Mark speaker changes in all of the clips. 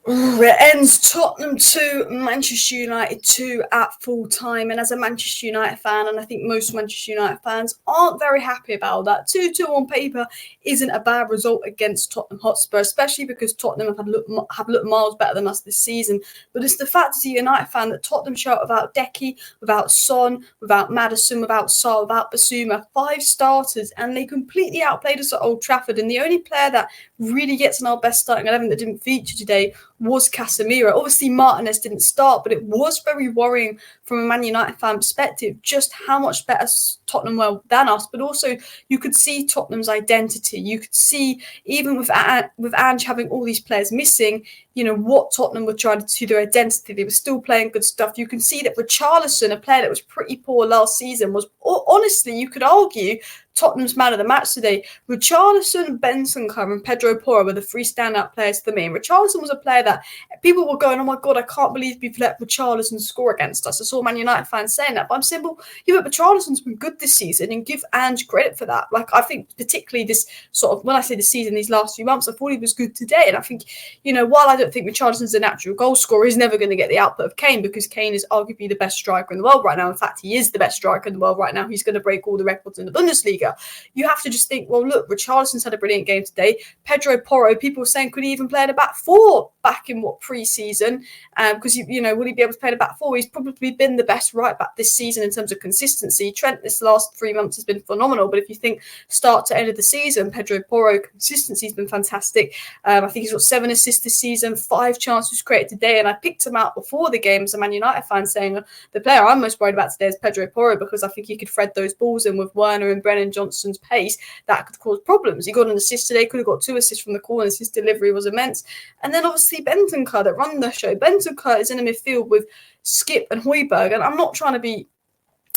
Speaker 1: Ooh, it ends Tottenham 2, Manchester United 2 at full time. And as a Manchester United fan, and I think most Manchester United fans aren't very happy about that. 2-2 on paper isn't a bad result against Tottenham Hotspur, especially because Tottenham have looked miles better than us this season. But it's the fact as a United fan that Tottenham show up without Decky, without Son, without Maddison, without Sarr, without Basuma, 5 starters, and they completely outplayed us at Old Trafford. And the only player that really gets in our best starting 11 that didn't feature today was Casemiro. Obviously, Martinez didn't start, but it was very worrying from a Man United fan perspective just how much better Tottenham were than us. But also, you could see Tottenham's identity. You could see, even with Ange having all these players missing, what Tottenham were trying to do, their identity. They were still playing good stuff. You can see that Richarlison, a player that was pretty poor last season, was honestly, you could argue, Tottenham's man of the match today. Richarlison, Bentancur and Pedro Porro were the 3 standout players for me. And Richarlison was a player that people were going, oh my God, I can't believe we've let Richarlison score against us. I saw Man United fans saying that. But I'm saying, well, but Richarlison's been good this season and give Ange credit for that. Like, I think particularly this sort of, when I say the season, these last few months, I thought he was good today. And I think, while I don't think Richarlison's a natural goal scorer, he's never going to get the output of Kane because Kane is arguably the best striker in the world right now. In fact, he is the best striker in the world right now. He's going to break all the records in the Bundesliga. You have to just think, well, look, Richarlison's had a brilliant game today. Pedro Porro, people were saying, could he even play in a back 4 back in pre-season? Because, will he be able to play in a back 4? He's probably been the best right back this season in terms of consistency. Trent this last 3 months has been phenomenal. But if you think start to end of the season, Pedro Porro, consistency has been fantastic. I think he's got 7 assists this season, 5 chances created today. And I picked him out before the game as a Man United fan saying the player I'm most worried about today is Pedro Porro because I think he could thread those balls in with Werner and Brennan Johnson's pace that could cause problems. He got an assist today, could have got 2 assists from the corners. His delivery was immense. And then obviously Bentancur that run the show. Bentancur is in a midfield with Skip and Højbjerg, and I'm not trying to be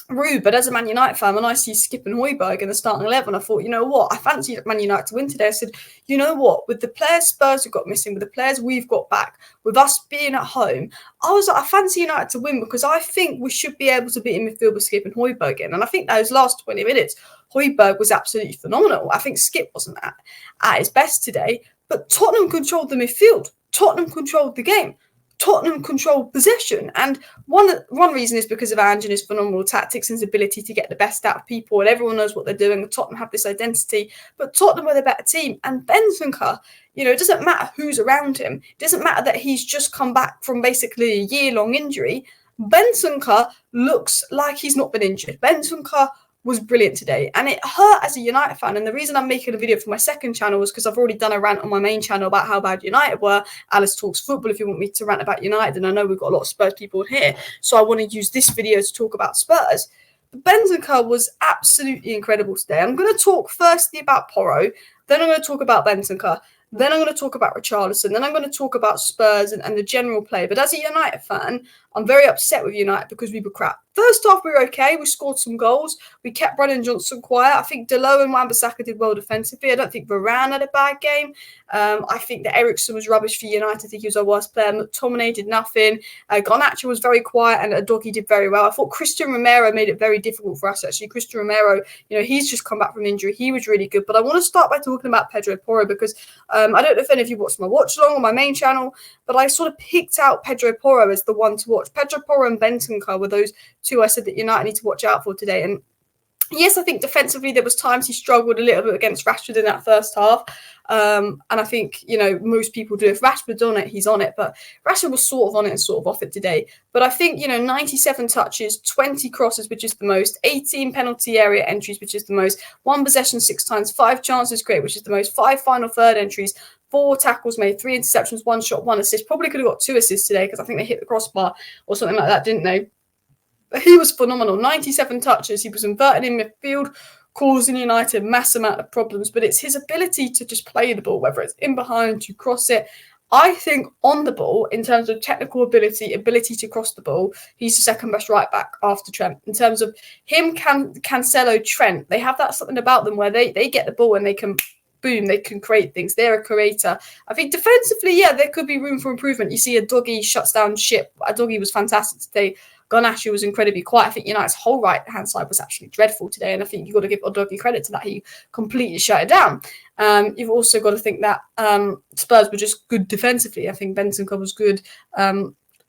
Speaker 1: rude, but as a Man United fan, when I see Skip and Højbjerg in the starting 11, I thought, I fancy Man United to win today. I said, with the players Spurs have got missing, with the players we've got back, with us being at home, I was like, I fancy United to win because I think we should be able to beat in midfield with Skip and Højbjerg in. And I think those last 20 minutes, Højbjerg was absolutely phenomenal. I think Skip wasn't at his best today, but Tottenham controlled the midfield. Tottenham controlled the game. Tottenham controlled possession. And one reason is because of Ange and his phenomenal tactics and his ability to get the best out of people. And everyone knows what they're doing. Tottenham have this identity. But Tottenham were the better team. And Bentancur, it doesn't matter who's around him. It doesn't matter that he's just come back from basically a year-long injury. Bentancur looks like he's not been injured. Bentancur was brilliant today, and it hurt as a United fan. And the reason I'm making a video for my second channel was because I've already done a rant on my main channel about how bad United were. Alice Talks Football if you want me to rant about United, and I know we've got a lot of Spurs people here, so I want to use this video to talk about Spurs. But Bentancur was absolutely incredible today. I'm going to talk firstly about Porro, then I'm going to talk about Bentancur, then I'm going to talk about Richarlison, then I'm going to talk about Spurs and the general play. But as a United fan, I'm very upset with United because we were crap. First half, we were okay. We scored some goals. We kept Brennan Johnson quiet. I think Delo and Wan-Bissaka did well defensively. I don't think Varane had a bad game. I think that Eriksen was rubbish for United. I think he was our worst player. McTominay did nothing. Garnacho was very quiet and Udogie did very well. I thought Christian Romero made it very difficult for us, actually. Christian Romero, he's just come back from injury. He was really good. But I want to start by talking about Pedro Porro because I don't know if any of you watched my watch along on my main channel, but I sort of picked out Pedro Porro as the one to watch. Pedro Porro and Bentancur were those 2 I said that United need to watch out for today. And yes, I think defensively there was times he struggled a little bit against Rashford in that first half. And I think, most people do. If Rashford's on it, he's on it. But Rashford was sort of on it and sort of off it today. But I think, 97 touches, 20 crosses, which is the most, 18 penalty area entries, which is the most, 1 possession 6 times, 5 chances created, which is the most, 5 final third entries, 4 tackles made, 3 interceptions, 1 shot, 1 assist. Probably could have got 2 assists today because I think they hit the crossbar or something like that, didn't they? But he was phenomenal. 97 touches. He was inverted in midfield, causing United a mass amount of problems. But it's his ability to just play the ball, whether it's in behind, to cross it. I think on the ball, in terms of technical ability to cross the ball, he's the second best right back after Trent. In terms of him, Cancelo, Trent, they have that something about them where they get the ball and they can... boom, they can create things. They're a creator. I think defensively, there could be room for improvement. You see Udogie shuts down ship. Udogie was fantastic today. Garnacho was incredibly quiet. I think United's whole right-hand side was actually dreadful today, and I think you've got to give Udogie credit to that. He completely shut it down. You've also got to think that Spurs were just good defensively. I think Bentancur was good.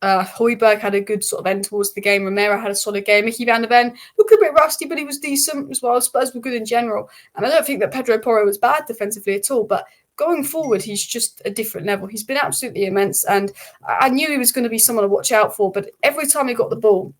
Speaker 1: Højbjerg had a good sort of end towards the game. Romero had a solid game. Mickey van der Ven looked a bit rusty, but he was decent as well. Spurs were good in general. And I don't think that Pedro Porro was bad defensively at all, but going forward, he's just a different level. He's been absolutely immense, and I knew he was going to be someone to watch out for, but every time he got the ball,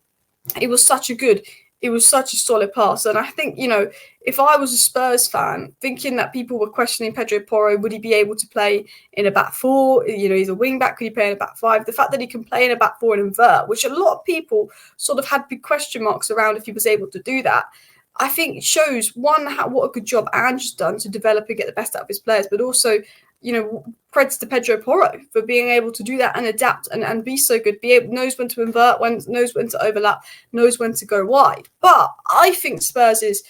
Speaker 1: it was such a solid pass. And I think, if I was a Spurs fan, thinking that people were questioning Pedro Porro, would he be able to play in a back four? He's a wing back. Could he play in a back five? The fact that he can play in a back four and invert, which a lot of people sort of had big question marks around if he was able to do that, I think shows, one, what a good job Ange has done to develop and get the best out of his players, but also, creds to Pedro Porro for being able to do that and adapt and be so good, knows when to invert, knows when to overlap, knows when to go wide. But I think Spurs is,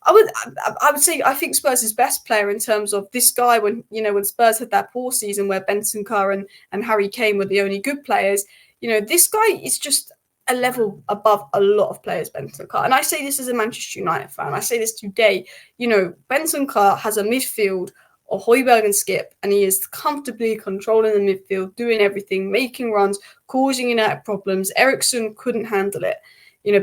Speaker 1: I would say, I think Spurs' best player in terms of this guy when Spurs had that poor season where Bentancur and Harry Kane were the only good players, this guy is just a level above a lot of players, Bentancur. And I say this as a Manchester United fan. I say this today. Bentancur has a midfield of Højbjerg and Skip, and he is comfortably controlling the midfield, doing everything, making runs, causing United problems. Eriksen couldn't handle it.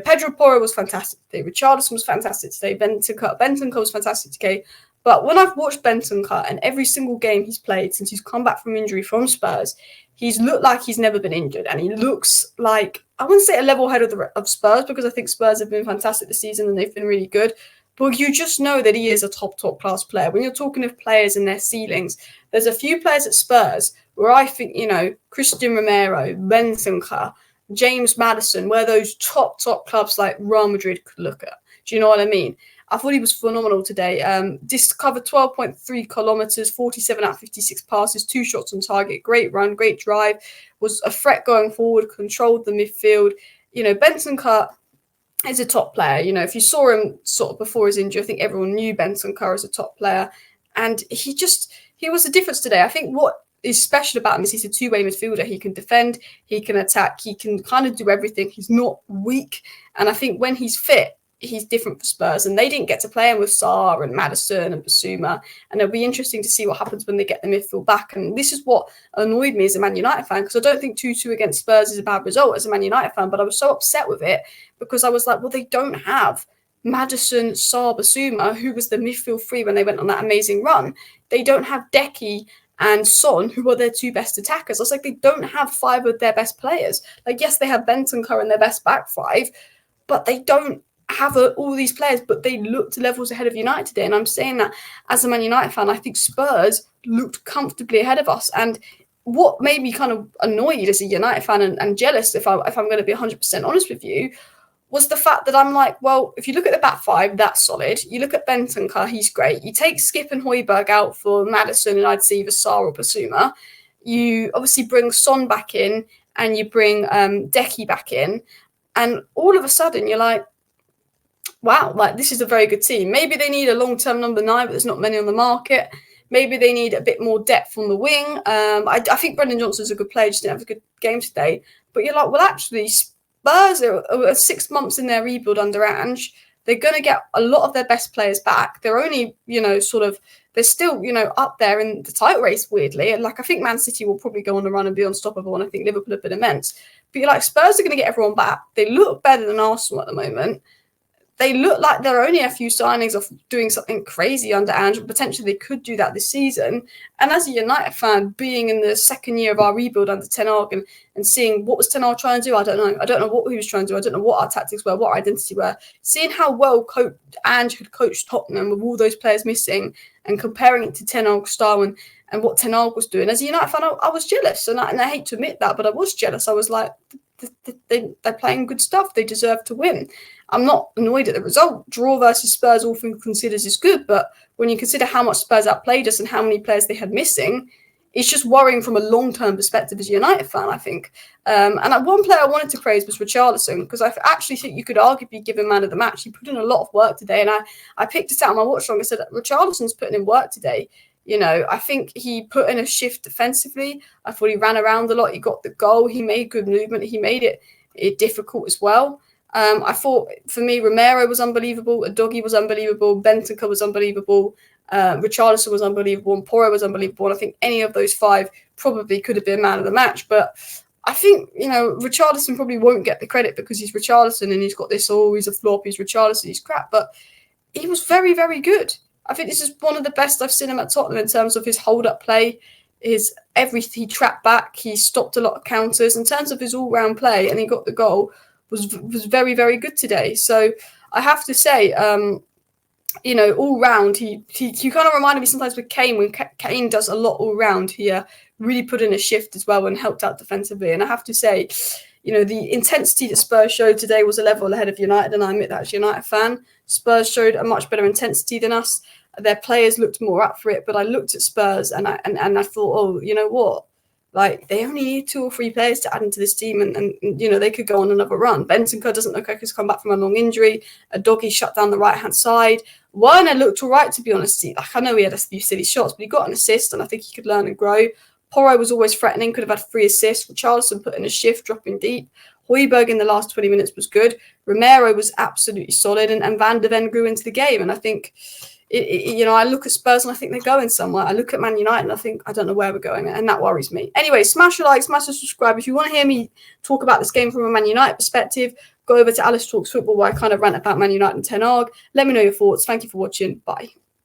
Speaker 1: Pedro Porro was fantastic today. Richarlison was fantastic today. Bentancur was fantastic today. But when I've watched Bentancur and every single game he's played since he's come back from injury from Spurs, he's looked like he's never been injured. And he looks like, I wouldn't say a level head of Spurs, because I think Spurs have been fantastic this season and they've been really good. But you just know that he is a top class player. When you're talking of players and their ceilings, there's a few players at Spurs where I think, Christian Romero, Bentancur, James Maddison, where those top clubs like Real Madrid could look at. Do you know what I mean? I thought he was phenomenal today. This covered 12.3 kilometers, 47 out of 56 passes, 2 shots on target, great run, great drive, was a threat going forward, controlled the midfield. Bentancur is a top player. If you saw him sort of before his injury, I think everyone knew Bentancur as a top player. And he was the difference today. I think what is special about him is he's a two-way midfielder. He can defend, he can attack, he can kind of do everything. He's not weak. And I think when he's fit, he's different for Spurs, and they didn't get to play him with Sarr and Maddison and Basuma, and it'll be interesting to see what happens when they get the midfield back. And this is what annoyed me as a Man United fan, because I don't think 2-2 against Spurs is a bad result as a Man United fan, but I was so upset with it because I was like, well, they don't have Maddison, Sarr, Basuma, who was the midfield three when they went on that amazing run. They don't have Decky and Son, who are their two best attackers. I was like, they don't have 5 of their best players. Like, yes, they have Bentancur in their best back 5, but they don't have all these players, but they looked levels ahead of United today. And I'm saying that as a Man United fan, I think Spurs looked comfortably ahead of us. And what made me kind of annoyed as a United fan and jealous, if I'm going to be 100% honest with you, was the fact that I'm like, well, if you look at the back 5, that's solid. You look at Bentancur, he's great. You take Skip and Højbjerg out for Maddison, and I'd see either Sarr or Basuma. You obviously bring Son back in, and you bring Decky back in. And all of a sudden, you're like, wow, like this is a very good team. Maybe they need a long-term number 9, but there's not many on the market. Maybe they need a bit more depth on the wing. I think Brendan Johnson's a good player, just didn't have a good game today. But you're like, well, actually, Spurs are 6 months in their rebuild under Ange. They're going to get a lot of their best players back. They're only, they're still, up there in the title race, weirdly. And I think Man City will probably go on the run and be unstoppable. And I think Liverpool have been immense. But you're like, Spurs are going to get everyone back. They look better than Arsenal at the moment. They look like there are only a few signings of doing something crazy under Ange. Potentially they could do that this season. And as a United fan, being in the second year of our rebuild under Ten Hag and seeing what was Ten Hag trying to do, I don't know. I don't know what he was trying to do. I don't know what our tactics were, what our identity were. Seeing how well Ange had coached Tottenham with all those players missing and comparing it to Ten Hag's style and what Ten Hag was doing. As a United fan, I was jealous. And I hate to admit that, but I was jealous. I was like, they're playing good stuff. They deserve to win. I'm not annoyed at the result. Draw versus Spurs, all things considered, is good. But when you consider how much Spurs outplayed us and how many players they had missing, it's just worrying from a long-term perspective as a United fan, I think. And one player I wanted to praise was Richarlison, because I actually think you could arguably give him man of the match. He put in a lot of work today, and I picked it out on my watch log. I said, Richarlison's putting in work today. I think he put in a shift defensively. I thought he ran around a lot. He got the goal. He made good movement. He made it difficult as well. I thought, for me, Romero was unbelievable. Udogie was unbelievable. Bentancur was unbelievable. Richarlison was unbelievable. And Porro was unbelievable. And I think any of those five probably could have been man of the match. But I think, Richarlison probably won't get the credit because he's Richarlison and he's got this, he's a flop, he's Richarlison, he's crap. But he was very, very good. I think this is one of the best I've seen him at Tottenham in terms of his hold-up play, he trapped back, he stopped a lot of counters. In terms of his all-round play, and he got the goal, was very, very good today. So I have to say, all round, he kind of reminded me sometimes with Kane, when Kane does a lot all round, he really put in a shift as well and helped out defensively. And I have to say, the intensity that Spurs showed today was a level ahead of United, and I admit that as a United fan. Spurs showed a much better intensity than us. Their players looked more up for it, but I looked at Spurs and I thought, you know what? Like, they only need 2 or 3 players to add into this team and they could go on another run. Bentancur doesn't look like he's come back from a long injury. Udogie shut down the right-hand side. Werner looked all right, to be honest. I know he had a few silly shots, but he got an assist, and I think he could learn and grow. Porro was always threatening, could have had 3 assists. Richarlison put in a shift, dropping deep. Højbjerg in the last 20 minutes was good. Romero was absolutely solid, and Van de Ven grew into the game. And I think, I look at Spurs and I think they're going somewhere. I look at Man United and I think, I don't know where we're going, and that worries me. Anyway, smash a like, smash a subscribe. If you want to hear me talk about this game from a Man United perspective, go over to Alice Talks Football, where I kind of rant about Man United and Ten Hag. Let me know your thoughts. Thank you for watching. Bye.